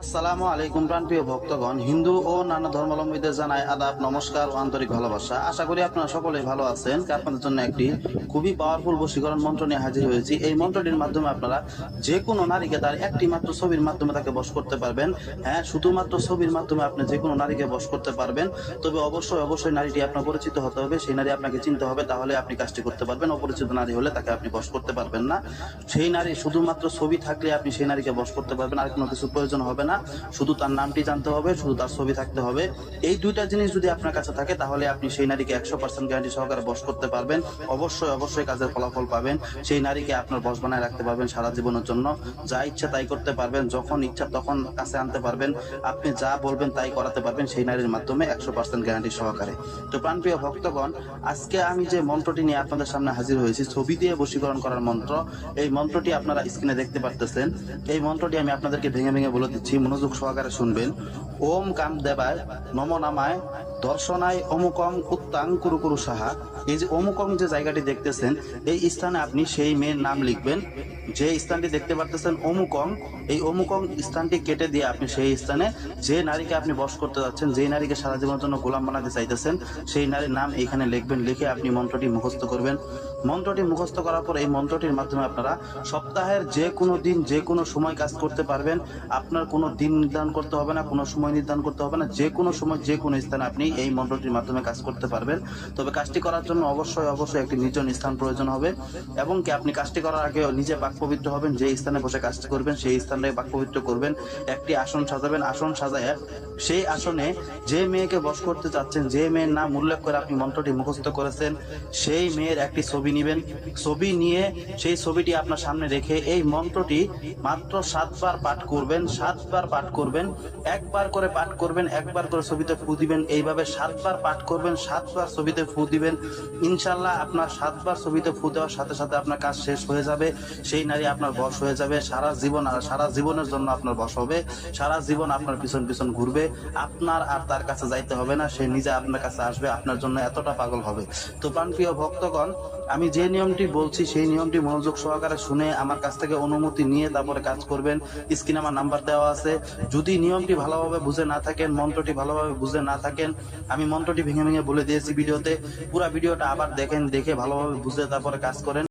আসসালামু আলাইকুম প্রাণপ্রিয় ভক্তগণ, হিন্দু ও নানা ধর্মাবলম্বীদের জানাই আদাব, নমস্কার ও আন্তরিক ভালোবাসা। আশা করি আপনারা সকলেই ভালো আছেন। আপনাদের জন্য একটি খুবই পাওয়ারফুল বশীকরণ মন্ত্র নিয়ে হাজির হয়েছি। এই মন্ত্রটির মাধ্যমে আপনারা যে কোনো নারীকে তার একটি মাত্র ছবির মাধ্যমে তাকে বশ করতে পারবেন। হ্যাঁ, শুধুমাত্র ছবির মাধ্যমে আপনি যে কোনো নারীকে বশ করতে পারবেন। তবে অবশ্যই নারীটি আপনার পরিচিত হতে হবে, সেই নারী আপনাকে চিনতে হবে, তাহলে আপনি কাজটি করতে পারবেন। অপরিচিত নারী হলে তাকে আপনি বশ করতে পারবেন না। সেই নারী শুধুমাত্র ছবি থাকলে আপনি সেই নারীকে বশ করতে পারবেন, আর কোনো কিছু প্রয়োজন হবে না। শুধু তার নামটি জানতে হবে, শুধু তার ছবি থাকতে হবে। এই দুইটা জিনিস যদি আপনার কাছে থাকে তাহলে আপনি সেই নারীকে 100% গ্যারান্টি সহকারে বশ করতে পারবেন। অবশ্যই কাজের ফলাফল পাবেন। সেই নারীকে আপনার বশ বানায় রাখতে পারবেন সারা জীবনের জন্য। যা ইচ্ছা তাই করতে পারবেন, যখন ইচ্ছা তখন কাছে আনতে পারবেন। আপনি যা বলবেন তাই করাতে পারবেন সেই নারীর মাধ্যমে 100% গ্যারান্টি সহকারে। তো প্রাণপ্রিয় ভক্তগণ, আজকে আমি যে মন্ত্রটি নিয়ে আপনাদের সামনে হাজির হয়েছি, ছবি দিয়ে বশীকরণ করার মন্ত্র। এই মন্ত্রটি আপনারা স্ক্রিনে দেখতে পারতেছেন। এই মন্ত্রটি আমি আপনাদেরকে ভেঙে বলে দিচ্ছি, মনোযোগ সহকারে শুনবেন। ওম কাম দেবায় নম নামায় দর্শনায় অমুকং উত্তাং কুরু সাহা। এই যে অমুকং যে জায়গাটি দেখতেছেন, এই স্থানে আপনি সেই মেয়ের নাম লিখবেন। যে স্থানটি দেখতে পারতেছেন অমুকং, এই অমুকং স্থানটি কেটে দিয়ে আপনি সেই স্থানে যে নারীকে আপনি বশ করতে যাচ্ছেন, যে নারীকে সারা জীবনের জন্য গোলাম বানাতে চাইতেছেন, সেই নারীর নাম এখানে লিখবেন। লিখে আপনি মন্ত্রটি মুখস্থ করবেন। মন্ত্রটি মুখস্থ করার পর এই মন্ত্রটির মাধ্যমে আপনারা সপ্তাহের যে কোনো দিন যে কোনো সময় কাজ করতে পারবেন। আপনার কোনো দিন নির্ধারণ করতে হবে না, কোনো সময় নির্ধারণ করতে হবে না। যে কোনো সময় যে কোনো স্থানে আপনি এই মন্ত্রটির মাধ্যমে কাজ করতে পারবেন। তবে কাজটি করার জন্য অবশ্যই একটি নির্জন স্থান প্রয়োজন হবে, এবং কি আপনি কাজটি করার আগে নিজে পাক পবিত্র হবেন। যে স্থানে বসে কাজটি করবেন সেই স্থানটাকে পাক পবিত্র করবেন। একটি আসন সাজাবেন। আসন সাজায় সেই আসনে যে মেয়েকে বশ করতে চাচ্ছেন, যে মেয়ের নাম উল্লেখ করে আপনি মন্ত্রটি মুখস্থ করেছেন, সেই মেয়ের একটি ছবি নেবেন। ছবি নিয়ে সেই ছবিটি আপনার সামনে রেখে এই মন্ত্রটি মাত্র 7 বার পাঠ করবেন। 7 বার পাঠ করবেন, একবার করে পাঠ করবেন, একবার করে ছবিতে ফু দিবেন। এইভাবে 7 বার পাঠ করবেন, 7 বার ছবিতে ফু দিবেন। ইনশাল্লাহ আপনার 7 বার ছবিতে ফু দেওয়ার সাথে সাথে আপনার কাজ শেষ হয়ে যাবে। সেই নারী আপনার বশ হয়ে যাবে। সারা জীবনের জন্য আপনার বশ হবে। সারা জীবন আপনার পিছন ঘুরবে। আপনার আর তার কাছে যাইতে হবে না, সে নিজে আপনার কাছে আসবে। আপনার জন্য এতটা পাগল হবে। তো প্রাণপ্রিয় ভক্তগণ, আমি যে নিয়মটি বলছি সেই নিয়মটি মনোযোগ সহকারে শুনে আমার কাছ থেকে অনুমতি নিয়ে তারপরে কাজ করবেন। স্ক্রিনে আমার নাম্বার দেওয়া আছে। যদি নিয়মটি ভালোভাবে বুঝে না থাকেন, মন্ত্রটি ভালোভাবে বুঝে না থাকেন, আমি মন্ত্রটি ভেঙে বলে দিয়েছি ভিডিওতে। পুরো ভিডিওটা আবার দেখেন, দেখে ভালোভাবে বুঝে তারপরে কাজ করেন।